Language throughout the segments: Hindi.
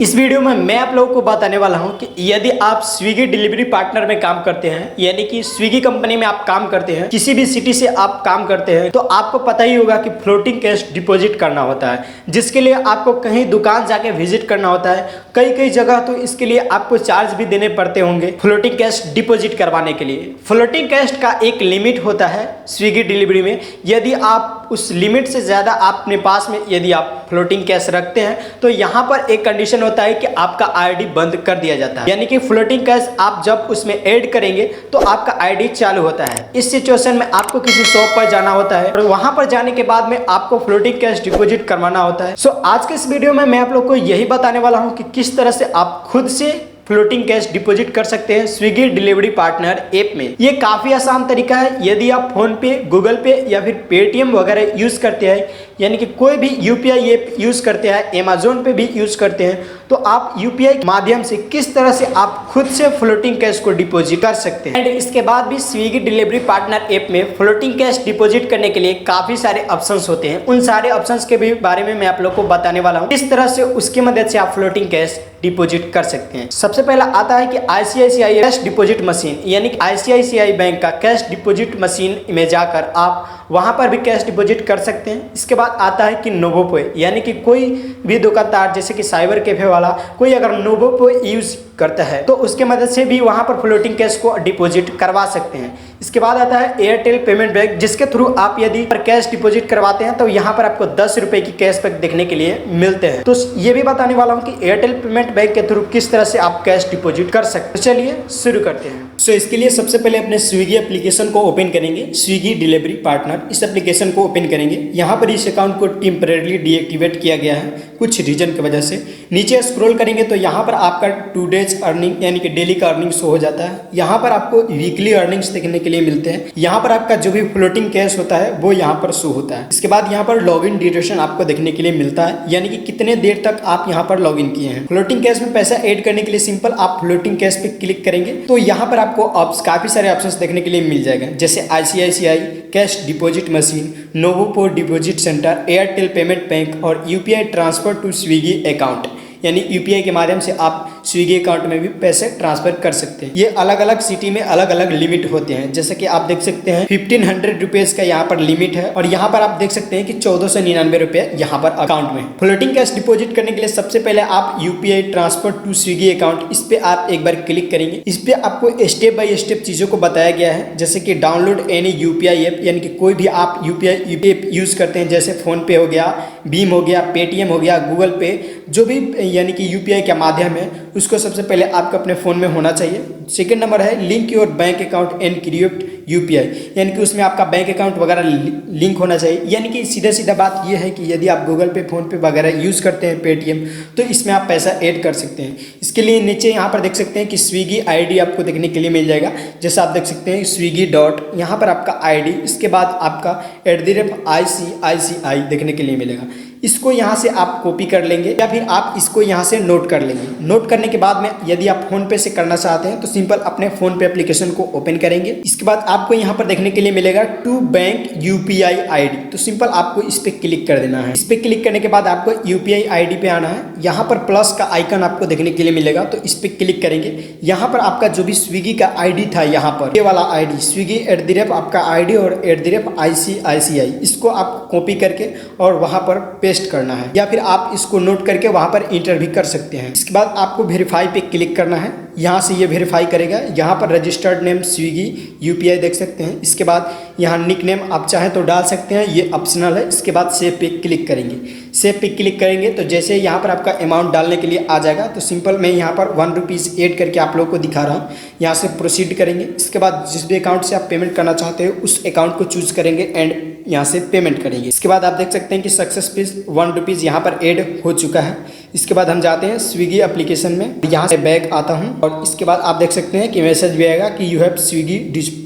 इस वीडियो में मैं आप लोगों को बताने वाला हूं कि यदि आप स्विगी डिलीवरी पार्टनर में काम करते हैं, यानी कि स्विगी कंपनी में आप काम करते हैं, किसी भी सिटी से आप काम करते हैं, तो आपको पता ही होगा कि फ्लोटिंग कैश डिपॉजिट करना होता है, जिसके लिए आपको कहीं दुकान जाके विजिट करना होता है। कई जगह तो इसके लिए आपको चार्ज भी देने पड़ते होंगे फ्लोटिंग कैश डिपॉजिट करवाने के लिए। फ्लोटिंग कैश का एक लिमिट होता है स्विगी डिलीवरी में। यदि आप उस लिमिट से ज़्यादा अपने पास में यदि आप फ्लोटिंग कैश रखते हैं तो यहाँ पर एक कंडीशन होता है कि आपका आईडी बंद कर दिया जाता है। यानी कि फ्लोटिंग कैश आप जब उसमें ऐड करेंगे तो आपका आईडी चालू होता है। इस सिचुएशन में आपको किसी शॉप पर जाना होता है और वहां पर जाने के बाद में आपको फ्लोटिंग कैश डिपॉजिट करवाना होता है। सो आज के इस वीडियो में मैं आप लोग को यही बताने वाला हूं कि किस तरह से आप खुद से फ्लोटिंग कैश डिपॉजिट कर सकते हैं स्विगी डिलीवरी पार्टनर ऐप में। ये काफ़ी आसान तरीका है। यदि आप फोन पे, गूगल पे या फिर पेटीएम वगैरह यूज़ करते हैं, यानी कि कोई भी यूपीआई ऐप यूज़ करते हैं, अमेजोन पे भी यूज़ करते हैं, तो आप यूपीआई के माध्यम से किस तरह से आप खुद से फ्लोटिंग कैश को डिपॉजिट कर सकते हैं। एंड इसके बाद भी स्विगी डिलीवरी पार्टनर ऐप में फ्लोटिंग कैश डिपॉजिट करने के लिए काफ़ी सारे ऑप्शंस होते हैं। उन सारे ऑप्शंस के भी बारे में मैं आप लोग को बताने वाला हूँ, किस तरह से उसकी मदद से आप फ्लोटिंग कैश डिपॉजिट कर सकते हैं। सबसे पहला आता है कि आईसीआईसीआई कैश डिपॉजिट मशीन, यानी कि आईसीआईसीआई बैंक का कैश डिपॉजिट मशीन में जाकर आप वहां पर भी कैश डिपॉजिट कर सकते हैं। इसके बाद आता है कि नोवोपे, यानी कि कोई भी दुकानदार जैसे कि साइबर कैफे वाला कोई अगर नोवोपे यूज करता है तो उसके मदद से भी वहां पर फ्लोटिंग कैश को डिपॉजिट करवा सकते हैं। इसके बाद आता है एयरटेल पेमेंट बैंक, जिसके थ्रू आप यदि कैश डिपॉजिट करवाते हैं तो यहाँ पर आपको 10 रुपए की कैशबैक देखने के लिए मिलते हैं। तो ये भी बताने वाला हूँ कि एयरटेल पेमेंट बैंक के थ्रू किस तरह से आप कैश डिपॉजिट कर सकते हैं। तो चलिए शुरू करते हैं। सो इसके लिए सबसे पहले अपने स्विगी एप्लीकेशन को ओपन करेंगे, स्विगी डिलीवरी पार्टनर, इस एप्लीकेशन को ओपन करेंगे। यहाँ पर इस अकाउंट को टेम्परेरली डीएक्टिवेट किया गया है कुछ रीजन की वजह से। नीचे स्क्रॉल करेंगे तो यहाँ पर आपका 2 डेज अर्निंग यानी कि डेली का अर्निंग शो हो जाता है। यहाँ पर आपको वीकली अर्निंग्स देखने के लिए मिलते हैं। यहाँ पर आपका जो भी फ्लोटिंग कैश होता है वो यहाँ पर शो होता है। इसके बाद यहाँ पर लॉगिन ड्यूरेशन आपको देखने के लिए मिलता है, यानी कि कितने देर तक आप यहाँ पर लॉगिन किए हैं। फ्लोटिंग कैश में पैसा ऐड करने के लिए सिंपल आप फ्लोटिंग कैश पे क्लिक करेंगे तो यहाँ पर आपको काफी सारे ऑप्शंस देखने के लिए मिल जाएगा, जैसे ICICI cash deposit machine, Novopay deposit centre, Airtel payment bank और UPI transfer to Swiggy account, यानी यूपीआई के माध्यम से आप स्विगी अकाउंट में भी पैसे ट्रांसफर कर सकते हैं। ये अलग अलग सिटी में अलग अलग लिमिट होते हैं, जैसे कि आप देख सकते हैं 1500 रुपीज का यहाँ पर लिमिट है और यहाँ पर आप देख सकते हैं कि 1499 रुपये यहाँ पर अकाउंट में। फ्लोटिंग कैश डिपॉजिट करने के लिए सबसे पहले आप UPI transfer to Swiggy account, इस पे आप एक बार क्लिक करेंगे। इस पे आपको स्टेप बाय स्टेप चीजों को बताया गया है, जैसे कि डाउनलोड एनी यूपीआई ऐप, यानी कि कोई भी आप यूपीआई ऐप यूज करते हैं, जैसे फोन पे हो गया, भीम हो गया, पेटीएम हो गया, गूगल पे, जो भी यानी कि यूपीआई का माध्यम है उसको सबसे पहले आपको अपने फ़ोन में होना चाहिए। सेकंड नंबर है link your bank account and create UPI, यानी कि उसमें आपका बैंक अकाउंट वगैरह लिंक होना चाहिए। यानी कि सीधा बात यह है कि यदि आप गूगल पे, फोन पे वगैरह यूज़ करते हैं, पेटीएम, तो इसमें आप पैसा ऐड कर सकते हैं। इसके लिए नीचे यहाँ पर देख सकते हैं कि स्विगी आईडी आपको देखने के लिए मिल जाएगा, जैसे आप देख सकते हैं स्विगी डॉट, यहाँ पर आपका आईडी, इसके बाद आपका @ICICI देखने के लिए मिलेगा। इसको यहाँ से आप कॉपी कर लेंगे या फिर आप इसको यहाँ से नोट कर लेंगे। नोट करने के बाद में यदि आप फोन पे से करना चाहते हैं तो सिंपल अपने फोन पे एप्लीकेशन को ओपन करेंगे। इसके बाद आपको यहाँ पर देखने के लिए मिलेगा टू बैंक यूपीआई आईडी, तो सिंपल आपको इस पे क्लिक कर देना है। इस पे क्लिक करने के बाद आपको यूपीआई आईडी पे आना है। यहाँ पर प्लस का आइकन आपको देखने के लिए मिलेगा, तो इस पे क्लिक करेंगे। यहाँ पर आपका जो भी स्विगी का आईडी था, यहाँ पर ये वाला आईडी स्विगी आपका आईडी और @ICICI, इसको आप कॉपी करके और वहाँ पर पेस्ट करना है, या फिर आप इसको नोट करके वहां पर इंटर भी कर सकते हैं। इसके बाद आपको वेरीफाई पे क्लिक करना है। यहाँ से ये वेरीफाई करेगा। यहाँ पर रजिस्टर्ड नेम स्विगी यूपीआई देख सकते हैं। इसके बाद यहाँ निक नेम आप चाहें तो डाल सकते हैं, ये ऑप्शनल है। इसके बाद सेव पे क्लिक करेंगे। सेव पे क्लिक करेंगे तो जैसे यहाँ पर आपका अमाउंट डालने के लिए आ जाएगा, तो सिंपल मैं यहाँ पर 1 रुपीज़ ऐड करके आप लोगों को दिखा रहा हूँ। यहाँ से प्रोसीड करेंगे। इसके बाद जिस भी अकाउंट से आप पेमेंट करना चाहते हो उस अकाउंट को चूज करेंगे एंड यहाँ से पेमेंट करेंगे। इसके बाद आप देख सकते हैं कि सक्सेसफुल 1 रुपीज़ यहाँ पर ऐड हो चुका है। इसके बाद हम जाते हैं स्विगी एप्लीकेशन में, यहाँ से बैक आता हूँ और इसके बाद आप देख सकते हैं कि मैसेज भी आएगा कि you have Swiggy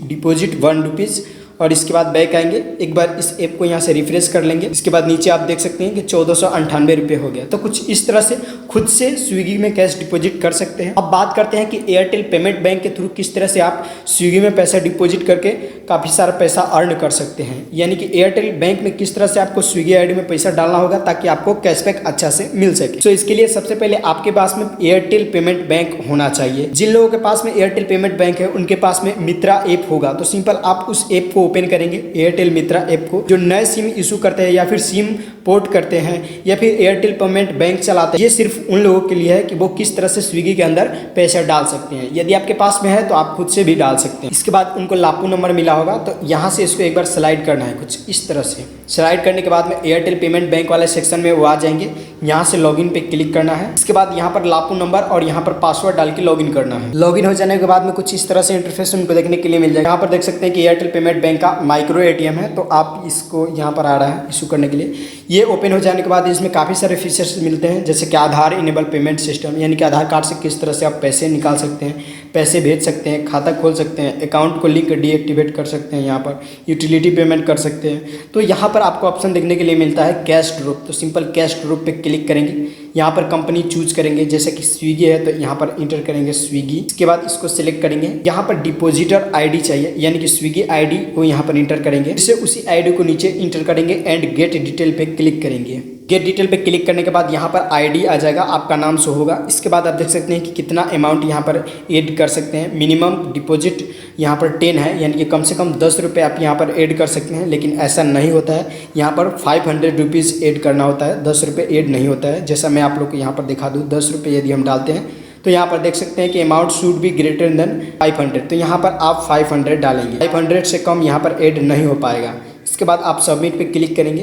deposit 1 rupees, और इसके बाद बैक आएंगे। एक बार इस ऐप को यहाँ से रिफ्रेश कर लेंगे। इसके बाद नीचे आप देख सकते हैं कि 1498 रुपये हो गया। तो कुछ इस तरह से खुद से स्विगी में कैश डिपॉजिट कर सकते हैं। अब बात करते हैं कि एयरटेल पेमेंट बैंक के थ्रू किस तरह से आप स्विगी में पैसा डिपॉजिट करके काफ़ी सारा पैसा अर्न कर सकते हैं। यानी कि एयरटेल बैंक में किस तरह से आपको स्विगी आईडी में पैसा डालना होगा ताकि आपको कैशबैक अच्छा से मिल सके। तो इसके लिए सबसे पहले आपके पास में एयरटेल पेमेंट बैंक होना चाहिए। जिन लोगों के पास में एयरटेल पेमेंट बैंक है उनके पास में मित्रा ऐप होगा। तो सिंपल आप उस ऐप को ओपन करेंगे, एयरटेल मित्रा ऐप को। जो नए सिम इशू करते हैं या फिर सिम पोर्ट करते हैं या फिर एयरटेल पेमेंट बैंक चलाते हैं, ये सिर्फ उन लोगों के लिए है कि वो किस तरह से स्विगी के अंदर पैसा डाल सकते हैं। यदि आपके पास में है तो आप खुद से भी डाल सकते हैं। इसके बाद उनको लापू नंबर मिला होगा, तो यहाँ से इसको एक बार स्लाइड करना है कुछ इस तरह से। स्लाइड करने के बाद में एयरटेल पेमेंट बैंक वाले सेक्शन में वो आ जाएंगे। यहाँ से लॉगिन पे क्लिक करना है। इसके बाद यहाँ पर लापू नंबर और यहाँ पर पासवर्ड डाल के लॉगिन करना है। लॉगिन हो जाने के बाद में कुछ इस तरह से इंटरफेस उनको देखने के लिए मिल जाएगा। यहाँ पर देख सकते हैं कि एयरटेल पेमेंट बैंक का माइक्रो एटीएम है, तो आप इसको यहाँ पर आ रहा है इशू करने के लिए। ये ओपन हो जाने के बाद इसमें काफ़ी सारे फीचर्स मिलते हैं, जैसे कि आधार इनेबल पेमेंट सिस्टम, यानी कि आधार कार्ड से किस तरह से आप पैसे निकाल सकते हैं, पैसे भेज सकते हैं, खाता खोल सकते हैं, अकाउंट को लिंक डीएक्टिवेट कर सकते हैं, यहाँ पर यूटिलिटी पेमेंट कर सकते हैं। तो यहाँ पर आपको ऑप्शन देखने के लिए मिलता है कैश ड्रॉप। तो सिंपल कैश ड्रॉप पे क्लिक करेंगे। यहाँ पर कंपनी चूज करेंगे, जैसे कि स्विगी है तो यहाँ पर इंटर करेंगे स्विगी। इसके बाद इसको सिलेक्ट करेंगे। यहाँ पर डिपॉजिटर आईडी चाहिए, यानी कि स्विगी आईडी को यहाँ पर इंटर करेंगे। इससे उसी आईडी को नीचे इंटर करेंगे एंड गेट डिटेल पे क्लिक करेंगे। गेट डिटेल पे क्लिक करने के बाद यहाँ पर आईडी आ जाएगा, आपका नाम शो होगा। इसके बाद आप देख सकते हैं कि कितना अमाउंट यहाँ पर ऐड कर सकते हैं। मिनिमम डिपॉजिट यहाँ पर 10 है, यानी कि कम से कम 10 रुपये आप यहाँ पर ऐड कर सकते हैं, लेकिन ऐसा नहीं होता है। यहाँ पर 500 रुपीज़ ऐड करना होता है, 10 रुपये ऐड नहीं होता है। जैसा मैं आप लोग को यहाँ पर दिखा दूँ, 10 रुपये यदि हम डालते हैं तो यहाँ पर देख सकते हैं कि amount should be greater than 500। तो यहाँ पर आप 500 डालेंगे, 500 से कम यहाँ पर ऐड नहीं हो पाएगा। इसके बाद आप सबमिट पे क्लिक करेंगे।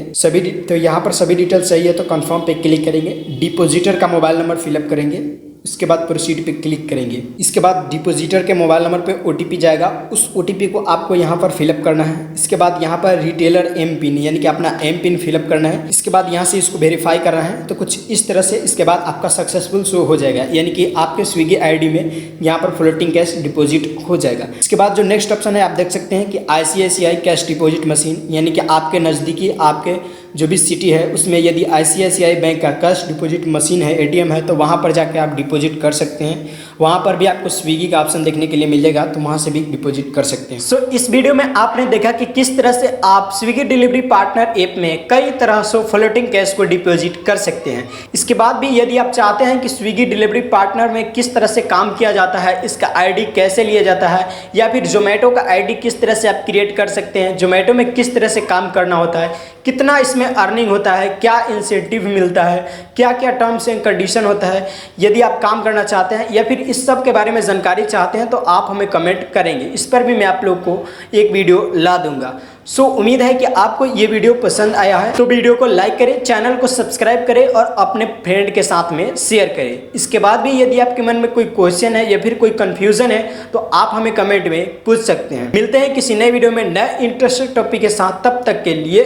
तो यहाँ पर सभी डिटेल सही है तो कंफर्म पे क्लिक करेंगे। डिपॉजिटर का मोबाइल नंबर फिलअप करेंगे। इसके बाद प्रोसीड पे क्लिक करेंगे। इसके बाद डिपॉजिटर के मोबाइल नंबर पे ओटीपी जाएगा, उस ओटीपी को आपको यहाँ पर फिलअप करना है। इसके बाद यहाँ पर रिटेलर एम पिन, यानी कि अपना एम पिन फिलअप करना है। इसके बाद यहाँ से इसको वेरीफाई करना है। तो कुछ इस तरह से इसके बाद आपका सक्सेसफुल शो हो जाएगा, यानी कि आपके स्विगी आईडी में यहाँ पर फ्लोटिंग कैश डिपॉजिट हो जाएगा। इसके बाद जो नेक्स्ट ऑप्शन है आप देख सकते हैं कि ICICI कैश डिपॉजिट मशीन, यानी कि आपके नज़दीकी आपके जो भी सिटी है उसमें यदि ICICI बैंक का कैश डिपॉजिट मशीन है, ATM है, तो वहाँ पर जाके आप डिपॉजिट कर सकते हैं। वहाँ पर भी आपको स्विगी का ऑप्शन देखने के लिए मिल जाएगा, तो वहाँ से भी डिपॉजिट कर सकते हैं। सो इस वीडियो में आपने देखा कि किस तरह से आप स्विगी डिलीवरी पार्टनर ऐप में कई तरह से फ्लोटिंग कैश को डिपॉजिट कर सकते हैं। इसके बाद भी यदि आप चाहते हैं कि स्विगी डिलीवरी पार्टनर में किस तरह से काम किया जाता है, इसका आईडी कैसे लिया जाता है, या फिर जोमेटो का आईडी किस तरह से आप क्रिएट कर सकते हैं, जोमेटो में किस तरह से काम करना होता है, कितना इसमें अर्निंग होता है, क्या इंसेंटिव मिलता है, क्या क्या टर्म्स एंड कंडीशन होता है, यदि आप काम करना चाहते हैं या फिर इस सब के बारे में जानकारी चाहते हैं तो आप हमें कमेंट करेंगे। इस पर भी मैं आप लोग को एक वीडियो ला दूंगा। सो उम्मीद है कि आपको ये वीडियो पसंद आया है, तो वीडियो को लाइक करें, चैनल को सब्सक्राइब करें और अपने फ्रेंड के साथ में शेयर करें। इसके बाद भी यदि आपके मन में कोई क्वेश्चन है या फिर कोई कंफ्यूजन है तो आप हमें कमेंट में पूछ सकते हैं। मिलते हैं किसी नए वीडियो में नए इंटरेस्टिंग टॉपिक के साथ, तब तक के लिए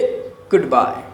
गुड बाय।